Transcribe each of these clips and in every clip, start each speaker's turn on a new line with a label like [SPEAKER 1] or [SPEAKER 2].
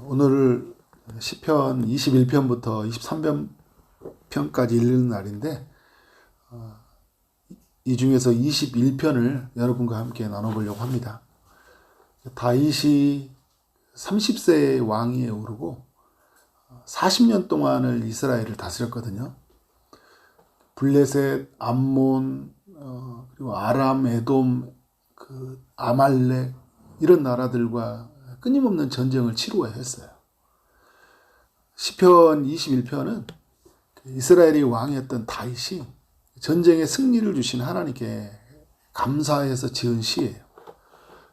[SPEAKER 1] 오늘 시편 21편부터 23편까지 읽는 날인데 이 중에서 21편을 여러분과 함께 나눠보려고 합니다. 다윗이 30세의 왕위에 오르고 40년 동안을 이스라엘을 다스렸거든요. 블레셋, 암몬, 그리고 아람, 에돔, 아말렉 이런 나라들과 끊임없는 전쟁을 치루했어요. 시편 21편은 이스라엘이 왕이었던 다윗이 전쟁에 승리를 주신 하나님께 감사해서 지은 시예요.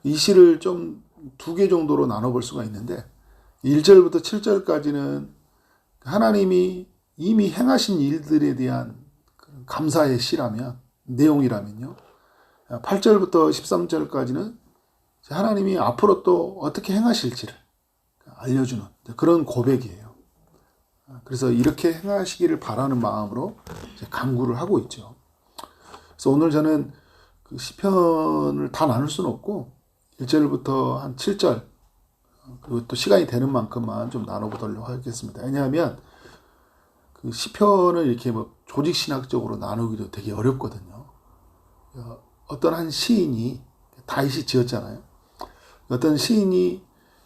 [SPEAKER 1] 이 시를 좀 두 개 정도로 나눠볼 수가 있는데 1절부터 7절까지는 하나님이 이미 행하신 일들에 대한 감사의 시라면 내용이라면요. 8절부터 13절까지는 하나님이 앞으로 또 어떻게 행하실지를 알려주는 그런 고백이에요. 그래서 이렇게 행하시기를 바라는 마음으로 간구를 하고 있죠. 그래서 오늘 저는 그 시편을 다 나눌 수는 없고 1절부터 한 7절 그리고 또 시간이 되는 만큼만 좀 나눠보도록 하겠습니다. 왜냐하면 그 시편을 이렇게 뭐 조직신학적으로 나누기도 되게 어렵거든요. 어떤 한 시인이 다윗이 지었잖아요. 어떤 시인이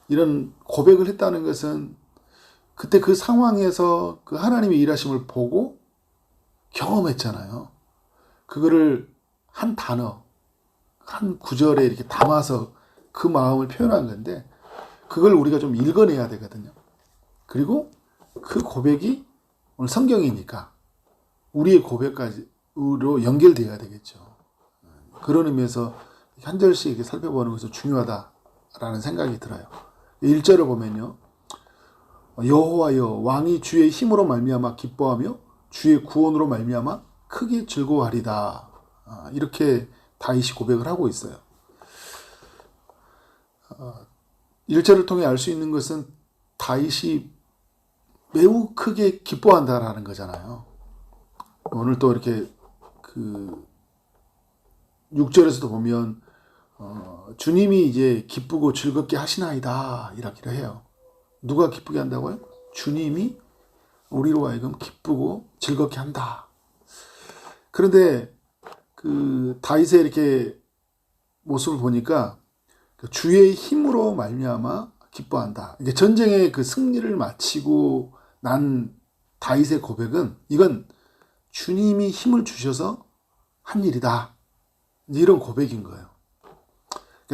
[SPEAKER 1] 이런 고백을 했다는 것은 그때 그 상황에서 그 하나님의 일하심을 보고 경험했잖아요. 그거를 한 단어, 한 구절에 이렇게 담아서 그 마음을 표현한 건데 그걸 우리가 좀 읽어내야 되거든요. 그리고 그 고백이 오늘 성경이니까 우리의 고백까지로 연결되어야 되겠죠. 그런 의미에서 한 절씩 이렇게 살펴보는 것이 중요하다라는 생각이 들어요. 1절을 보면요. 여호와여 왕이 주의 힘으로 말미암아 기뻐하며 주의 구원으로 말미암아 크게 즐거워하리다. 이렇게 다윗이 고백을 하고 있어요. 1절을 통해 알 수 있는 것은 다윗이 매우 크게 기뻐한다라는 거잖아요. 오늘 또 이렇게 6절에서도 보면 주님이 이제 기쁘고 즐겁게 하시나이다 이라기도 해요. 누가 기쁘게 한다고요? 주님이 우리로 하여금 기쁘고 즐겁게 한다. 그런데 그 다윗의 이렇게 모습을 보니까 주의 힘으로 말미암아 기뻐한다. 이게 전쟁의 그 승리를 마치고 난 다윗의 고백은 이건 주님이 힘을 주셔서 한 일이다. 이런 고백인 거예요.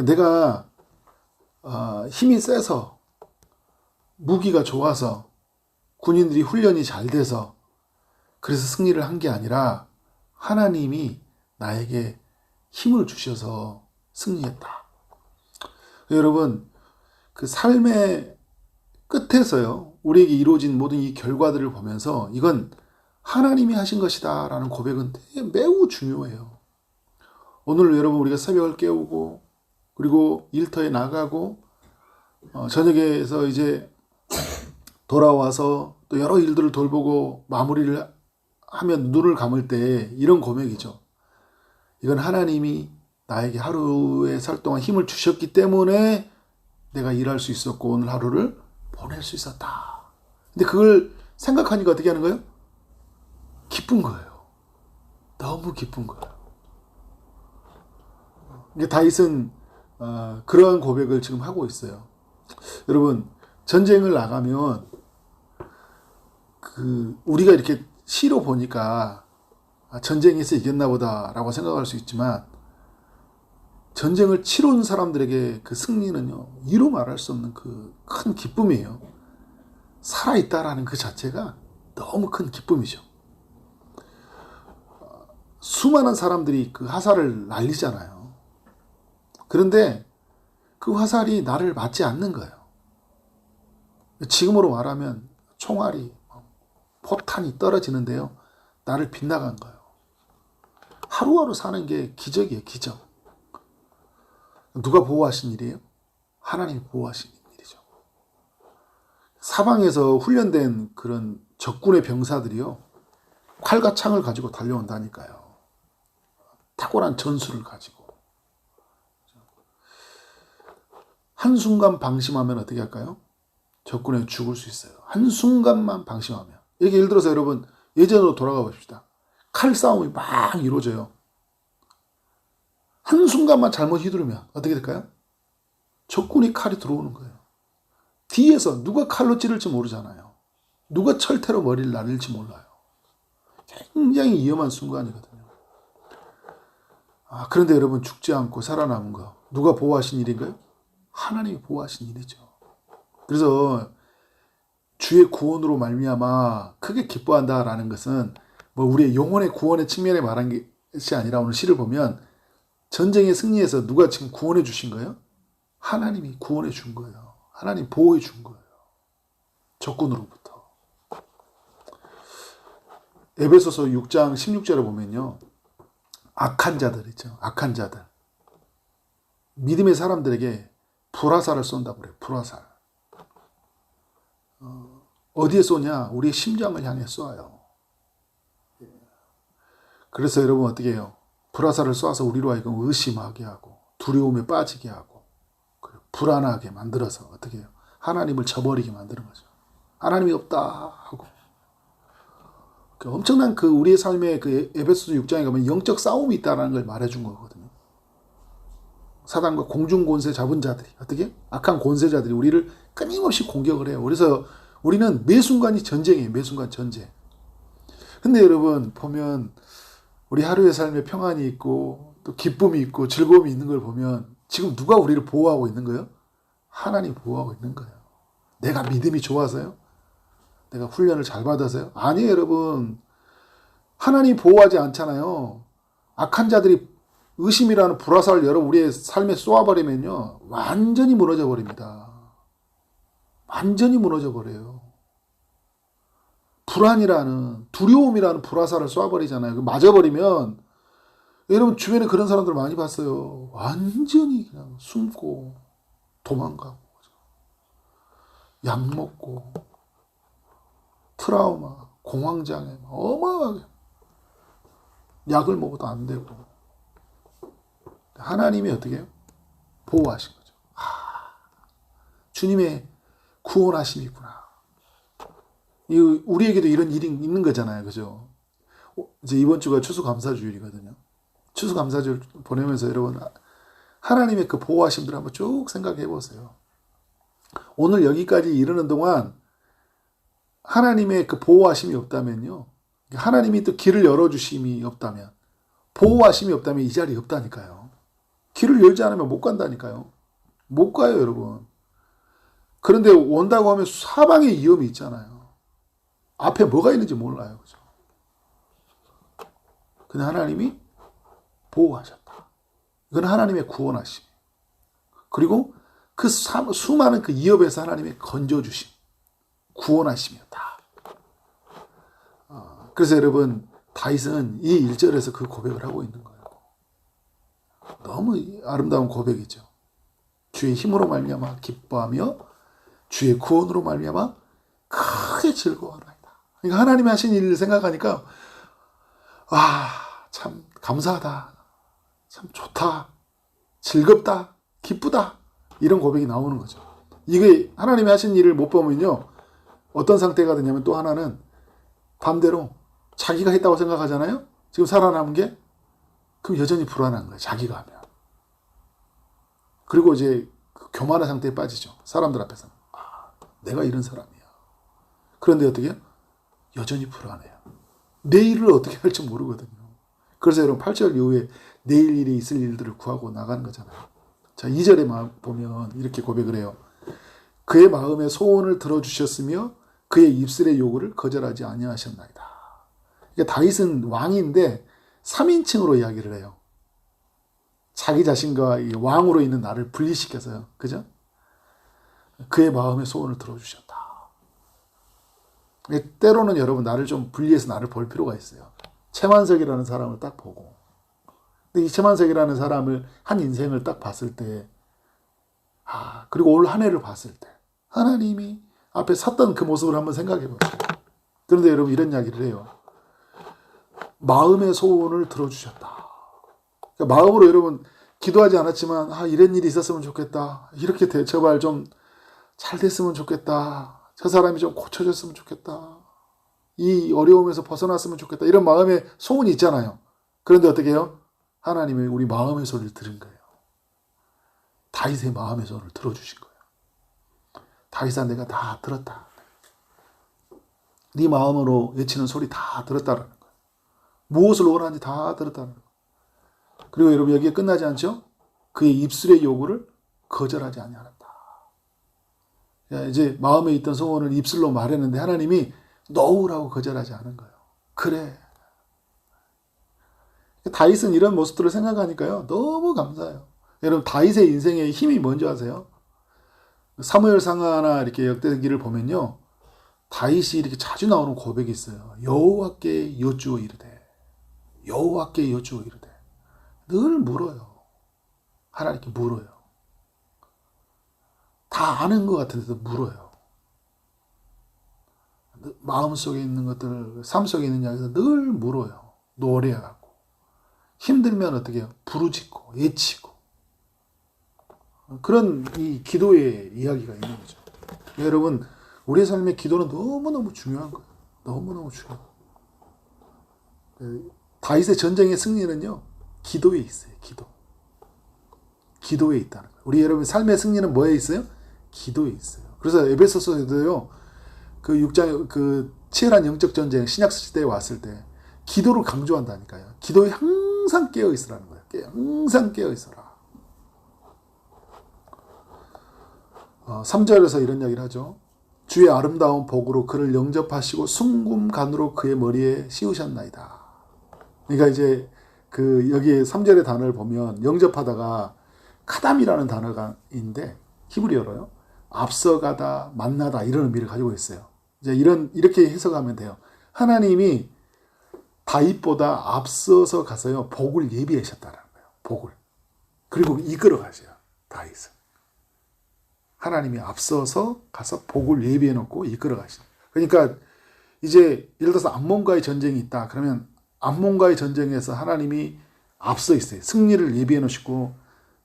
[SPEAKER 1] 내가 힘이 세서 무기가 좋아서 군인들이 훈련이 잘 돼서 그래서 승리를 한 게 아니라 하나님이 나에게 힘을 주셔서 승리했다. 여러분, 그 삶의 끝에서요, 우리에게 이루어진 모든 이 결과들을 보면서 이건 하나님이 하신 것이다 라는 고백은 매우 중요해요. 오늘 여러분 우리가 새벽을 깨우고 그리고 일터에 나가고 저녁에서 이제 돌아와서 또 여러 일들을 돌보고 마무리를 하면 눈을 감을 때 이런 고백이죠. 이건 하나님이 나에게 하루에 살 동안 힘을 주셨기 때문에 내가 일할 수 있었고 오늘 하루를 보낼 수 있었다. 근데 그걸 생각하니까 어떻게 하는 거예요? 기쁜 거예요. 너무 기쁜 거예요. 다윗은 그러한 고백을 지금 하고 있어요. 여러분 전쟁을 나가면 우리가 이렇게 시로 보니까 전쟁에서 이겼나 보다라고 생각할 수 있지만 전쟁을 치러온 사람들에게 그 승리는요 이루 말할 수 없는 그 큰 기쁨이에요. 살아있다라는 그 자체가 너무 큰 기쁨이죠. 수많은 사람들이 그 화살을 날리잖아요. 그런데 그 화살이 나를 맞지 않는 거예요. 지금으로 말하면 총알이 포탄이 떨어지는데요 나를 빗나간 거예요. 하루하루 사는 게 기적이에요. 기적. 누가 보호하신 일이에요? 하나님이 보호하신 일이죠. 사방에서 훈련된 그런 적군의 병사들이요 칼과 창을 가지고 달려온다니까요. 탁월한 전술을 가지고. 한순간 방심하면 어떻게 할까요? 적군에 죽을 수 있어요. 한순간만 방심하면. 이렇게 예를 들어서 여러분 예전으로 돌아가 봅시다. 칼싸움이 막 이루어져요. 한순간만 잘못 휘두르면 어떻게 될까요? 적군이 칼이 들어오는 거예요. 뒤에서 누가 칼로 찌를지 모르잖아요. 누가 철퇴로 머리를 나를지 몰라요. 굉장히 위험한 순간이거든요. 그런데 여러분 죽지 않고 살아남은 거 누가 보호하신 일인가요? 하나님이 보호하신 일이죠. 그래서 주의 구원으로 말미암아 크게 기뻐한다라는 것은 뭐 우리의 영혼의 구원의 측면에 말한 것이 아니라 오늘 시를 보면 전쟁의 승리에서 누가 지금 구원해 주신 거예요? 하나님이 구원해 준 거예요. 하나님 보호해 준 거예요. 적군으로부터. 에베소서 6장 16절에 보면요. 악한 자들 있죠. 악한 자들. 믿음의 사람들에게 불화살을 쏜다고 그래요. 불화살. 어디에 쏘냐? 우리의 심장을 향해 쏘아요. 그래서 여러분 어떻게 해요? 불화살을 쏘아서 우리로 하여금 의심하게 하고 두려움에 빠지게 하고 불안하게 만들어서 어떻게 해요? 하나님을 저버리게 만드는 거죠. 하나님이 없다 하고 엄청난 우리의 삶의 에베소서 6장에 가면 영적 싸움이 있다는 걸 말해준 거거든요. 사단과 공중 권세 잡은 자들이 어떻게? 악한 권세자들이 우리를 끊임없이 공격을 해요. 그래서 우리는 매 순간이 전쟁이에요. 매 순간 전쟁. 근데 여러분 보면 우리 하루의 삶에 평안이 있고 또 기쁨이 있고 즐거움이 있는 걸 보면 지금 누가 우리를 보호하고 있는 거예요? 하나님 보호하고 있는 거예요. 내가 믿음이 좋아서요? 내가 훈련을 잘 받아서요? 아니에요, 여러분. 하나님 보호하지 않잖아요. 악한 자들이 의심이라는 불화살을 여러분 우리의 삶에 쏘아버리면요. 완전히 무너져 버립니다. 완전히 무너져 버려요. 불안이라는 두려움이라는 불화살을 쏘아버리잖아요. 맞아버리면 여러분 주변에 그런 사람들 많이 봤어요. 완전히 그냥 숨고 도망가고 약 먹고 트라우마, 공황장애 어마어마하게 약을 먹어도 안 되고 하나님이 어떻게 해요? 보호하신 거죠. 주님의 구원하심이 있구나. 우리에게도 이런 일이 있는 거잖아요. 그죠? 이제 이번 주가 추수감사주일이거든요. 추수감사주일 보내면서 여러분 하나님의 그 보호하심들을 한번 쭉 생각해 보세요. 오늘 여기까지 이르는 동안 하나님의 그 보호하심이 없다면요. 하나님이 또 길을 열어주심이 없다면 보호하심이 없다면 이 자리에 없다니까요. 길을 열지 않으면 못 간다니까요. 못 가요, 여러분. 그런데 온다고 하면 사방에 위험이 있잖아요. 앞에 뭐가 있는지 몰라요. 그죠? 근데 하나님이 보호하셨다. 이건 하나님의 구원하심. 그리고 그 수많은 그 위협에서 하나님의 건져주심, 구원하심이었다. 그래서 여러분 다윗은 이 1절에서 그 고백을 하고 있는 거예요. 너무 아름다운 고백이죠. 주의 힘으로 말미암아 기뻐하며 주의 구원으로 말미암아 크게 즐거워하나이다. 그러니까 하나님이 하신 일을 생각하니까 참 감사하다. 참 좋다. 즐겁다. 기쁘다. 이런 고백이 나오는 거죠. 이게 하나님이 하신 일을 못 보면요. 어떤 상태가 되냐면 또 하나는 반대로 자기가 했다고 생각하잖아요. 지금 살아남은 게 그럼 여전히 불안한 거예요. 자기가 하면. 그리고 이제 교만한 상태에 빠지죠. 사람들 앞에서. 내가 이런 사람이야. 그런데 어떻게 해요? 여전히 불안해요. 내일을 어떻게 할지 모르거든요. 그래서 여러분 8절 이후에 내일 일이 있을 일들을 구하고 나가는 거잖아요. 자, 2절에 보면 이렇게 고백을 해요. 그의 마음의 소원을 들어주셨으며 그의 입술의 요구를 거절하지 아니하셨나이다. 그러니까 다윗은 왕인데 3인칭으로 이야기를 해요. 자기 자신과 왕으로 있는 나를 분리시켜서요. 그죠? 그의 마음의 소원을 들어주셨다. 때로는 여러분 나를 좀 분리해서 나를 볼 필요가 있어요. 최만석이라는 사람을 딱 보고 근데 이 최만석이라는 사람을 한 인생을 딱 봤을 때 그리고 올 한 해를 봤을 때 하나님이 앞에 섰던 그 모습을 한번 생각해 보세요. 그런데 여러분 이런 이야기를 해요. 마음의 소원을 들어주셨다. 그러니까 마음으로 여러분 기도하지 않았지만 이런 일이 있었으면 좋겠다. 이렇게 제발 좀 잘 됐으면 좋겠다. 저 사람이 좀 고쳐졌으면 좋겠다. 이 어려움에서 벗어났으면 좋겠다. 이런 마음의 소원이 있잖아요. 그런데 어떻게 해요? 하나님이 우리 마음의 소리를 들은 거예요. 다윗의 마음의 소리를 들어주신 거예요. 다윗아, 내가 다 들었다. 네 마음으로 외치는 소리 다 들었다라는 거예요. 무엇을 원하는지 다 들었다는 거예요. 그리고 여러분, 여기에 끝나지 않죠? 그의 입술의 요구를 거절하지 아니하였다. 이제 마음에 있던 소원을 입술로 말했는데 하나님이 노우라고 거절하지 않은 거예요. 그래. 다윗은 이런 모습들을 생각하니까요, 너무 감사해요. 여러분, 다윗의 인생의 힘이 뭔지 아세요? 사무엘상하나 이렇게 역대기를 보면요, 다윗이 이렇게 자주 나오는 고백이 있어요. 여호와께 여쭈어 이르되, 여호와께 여쭈어 이르되. 늘 물어요. 하나님께 물어요. 다 아는 것 같은데도 물어요. 마음속에 있는 것들을, 삶 속에 있는 이야기에서 늘 물어요. 노래하고. 힘들면 어떻게 해요? 부르짖고, 외치고. 그런 이 기도의 이야기가 있는 거죠. 여러분, 우리의 삶의 기도는 너무너무 중요한 거예요. 너무너무 중요한 거예요. 다윗의 전쟁의 승리는요, 기도에 있어요. 기도에 있다는 거예요. 우리 여러분 삶의 승리는 뭐에 있어요? 기도에 있어요. 그래서 에베소서에도요, 그 6장, 그 치열한 영적 전쟁, 신약 시대에 왔을 때 기도를 강조한다니까요. 기도에 항상 깨어 있으라는 거예요. 항상 깨어 있어라. 3절에서 이런 이야기를 하죠. 주의 아름다운 복으로 그를 영접하시고 순금간으로 그의 머리에 씌우셨나이다. 그러니까 이제 그 여기 3절의 단어를 보면 영접하다가 카담이라는 단어가 있는데 히브리어로요. 앞서가다, 만나다 이런 의미를 가지고 있어요. 이제 이렇게 해석하면 돼요. 하나님이 다윗보다 앞서서 가서요, 복을 예비하셨다는 거예요. 복을. 그리고 이끌어 가세요. 다윗은. 하나님이 앞서서 가서 복을 예비해 놓고 이끌어 가시는. 그러니까 이제 예를 들어서 암몬과의 전쟁이 있다. 그러면 암몬과의 전쟁에서 하나님이 앞서 있어요. 승리를 예비해 놓으시고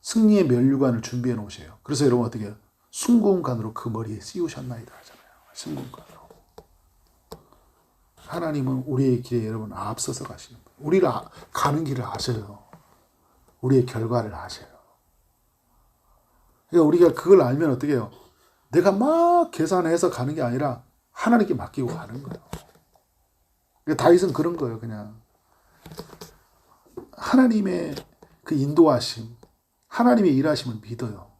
[SPEAKER 1] 승리의 면류관을 준비해 놓으세요. 그래서 여러분 어떻게 해요? 순금간으로 그 머리에 씌우셨나이다 하잖아요. 순금간으로. 하나님은 우리의 길에 여러분 앞서서 가시는 거예요. 우리가 가는 길을 아셔요. 우리의 결과를 아셔요. 그러니까 우리가 그걸 알면 어떻게 해요? 내가 막 계산해서 가는 게 아니라 하나님께 맡기고 가는 거예요. 그러니까 다윗은 그런 거예요. 그냥 하나님의 그 인도하심, 하나님의 일하심을 믿어요.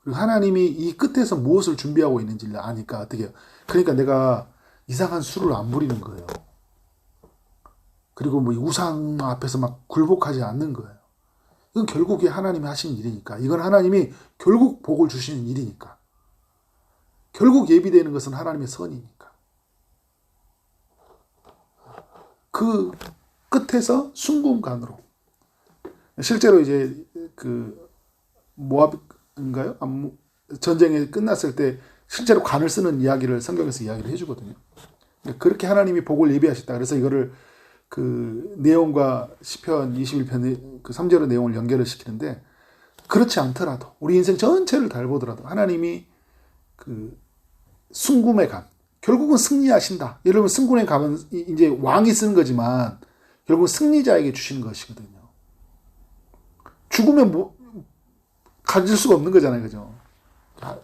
[SPEAKER 1] 그리고 하나님이 이 끝에서 무엇을 준비하고 있는지를 아니까 어떻게 해요? 그러니까 내가 이상한 수를 안 부리는 거예요. 그리고 뭐 우상 앞에서 막 굴복하지 않는 거예요. 이건 결국에 하나님이 하신 일이니까. 이건 하나님이 결국 복을 주시는 일이니까. 결국 예비되는 것은 하나님의 선이니까. 그 끝에서 순금간으로. 실제로 이제 그 모압인가요? 전쟁이 끝났을 때 실제로 간을 쓰는 이야기를 성경에서 이야기를 해주거든요. 그렇게 하나님이 복을 예비하셨다. 그래서 이거를 그 내용과 시편 21편 그 3절의 내용을 연결을 시키는데, 그렇지 않더라도 우리 인생 전체를 다 보더라도 하나님이 그 순금의 간, 결국은 승리하신다. 여러분 승금의 간은 이제 왕이 쓰는 거지만 결국 승리자에게 주시는 것이거든요. 죽으면 뭐 가질 수가 없는 거잖아요, 그죠?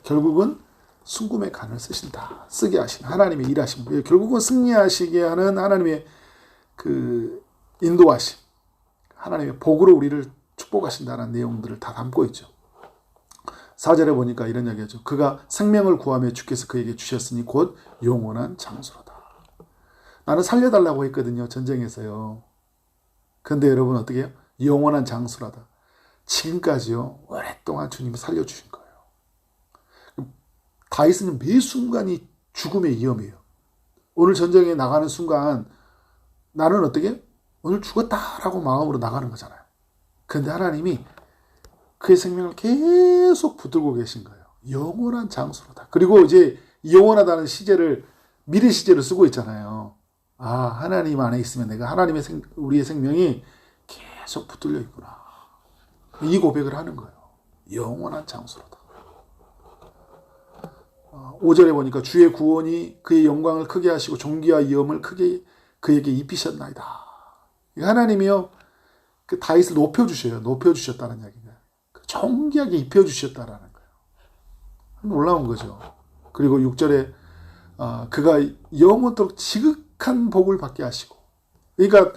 [SPEAKER 1] 결국은 순금의 간을 쓰신다. 쓰게 하신 하나님의 일하심. 결국은 승리하시게 하는 하나님의 그 인도하심, 하나님의 복으로 우리를 축복하신다는 내용들을 다 담고 있죠. 4절에 보니까 이런 이야기죠. 그가 생명을 구하며 주께서 그에게 주셨으니 곧 영원한 장수로다. 나는 살려달라고 했거든요, 전쟁에서요. 그런데 여러분 어떻게 해요? 영원한 장수라다. 지금까지요, 오랫동안 주님이 살려주신 거예요. 다윗은 매 순간이 죽음의 위험이에요. 오늘 전쟁에 나가는 순간 나는 어떻게? 오늘 죽었다라고 마음으로 나가는 거잖아요. 그런데 하나님이 그의 생명을 계속 붙들고 계신 거예요. 영원한 장수로다. 그리고 이제 영원하다는 시제를 미래 시제로 쓰고 있잖아요. 아, 하나님 안에 있으면 내가 우리의 생명이 계속 붙들려 있구나. 이 고백을 하는 거예요. 영원한 장수로다. 5절에 보니까 주의 구원이 그의 영광을 크게 하시고 존귀와 위엄을 크게 그에게 입히셨나이다. 하나님이요 그 다윗을 높여주셔요. 높여주셨다는 얘기가 존귀하게 입혀주셨다라는 거예요. 놀라운 거죠. 그리고 6절에 그가 영원토록 지극한 복을 받게 하시고, 그러니까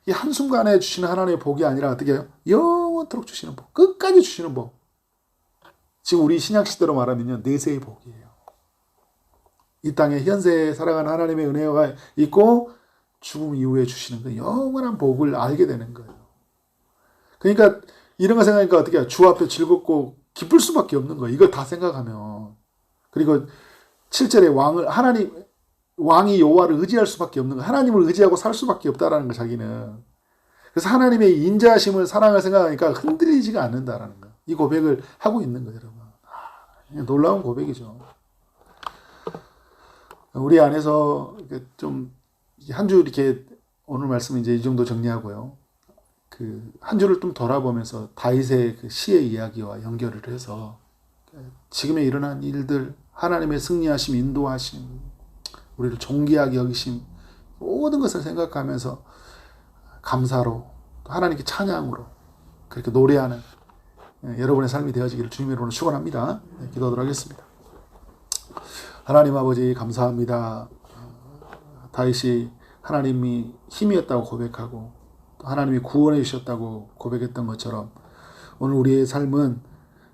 [SPEAKER 1] 이 한순간에 주시는 하나님의 복이 아니라 어떻게 해요? 영원토록 주시는 복, 끝까지 주시는 복. 지금 우리 신약시대로 말하면요 내세의 복이에요. 이 땅에 현세에 살아가는 하나님의 은혜가 있고 죽음 이후에 주시는 그 영원한 복을 알게 되는 거예요. 그러니까 이런 거 생각하니까 어떻게 해요? 주 앞에 즐겁고 기쁠 수밖에 없는 거예요. 이걸 다 생각하면. 그리고 7절에 왕이 여호와를 의지할 수밖에 없는 거예요. 하나님을 의지하고 살 수밖에 없다라는 거 자기는. 그래서 하나님의 인자하심을 사랑을 생각하니까 흔들리지가 않는다라는 거. 이 고백을 하고 있는 거예요, 여러분. 놀라운 고백이죠. 우리 안에서 좀 한 주 이렇게 오늘 말씀 이제 이 정도 정리하고요. 그 한 주를 좀 돌아보면서 다윗의 그 시의 이야기와 연결을 해서 지금에 일어난 일들, 하나님의 승리하심, 인도하심, 우리를 존귀하게 여기심, 모든 것을 생각하면서 감사로 또 하나님께 찬양으로 그렇게 노래하는 여러분의 삶이 되어지기를 주님의 이름으로 축원합니다. 기도하도록 하겠습니다. 하나님 아버지 감사합니다. 다윗이 하나님이 힘이었다고 고백하고 또 하나님이 구원해 주셨다고 고백했던 것처럼 오늘 우리의 삶은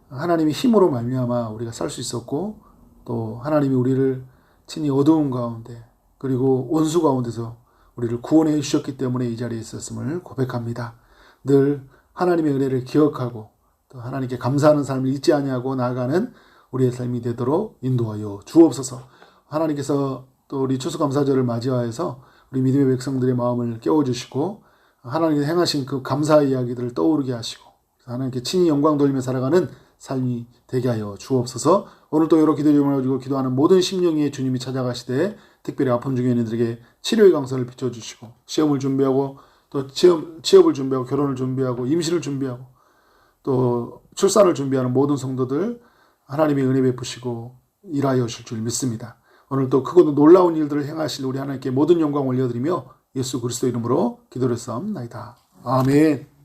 [SPEAKER 1] 하나님의 힘으로 말미암아 우리가 살 수 있었고 또 하나님이 우리를 친히 어두운 가운데 그리고 원수 가운데서 우리를 구원해 주셨기 때문에 이 자리에 있었음을 고백합니다. 늘 하나님의 은혜를 기억하고 또 하나님께 감사하는 삶을 잊지 아니하고 나아가는 우리의 삶이 되도록 인도하여 주옵소서. 하나님께서 또 우리 추수감사절을 맞이하여서 우리 믿음의 백성들의 마음을 깨워주시고 하나님이 행하신 그 감사의 이야기들을 떠오르게 하시고 하나님께 친히 영광 돌리며 살아가는 삶이 되게 하여 주옵소서. 오늘도 여러 기도 제목을 가지고 기도하는 모든 심령이 주님이 찾아가시되 특별히 아픔 중에 있는 이들에게 치료의 강선을 비춰주시고 시험을 준비하고 또 취업을 준비하고 결혼을 준비하고 임신을 준비하고 또 출산을 준비하는 모든 성도들 하나님의 은혜 베푸시고 일하여 주실 줄 믿습니다. 오늘도 크고도 놀라운 일들을 행하실 우리 하나님께 모든 영광 올려드리며 예수 그리스도 이름으로 기도를 싸움나이다. 아멘.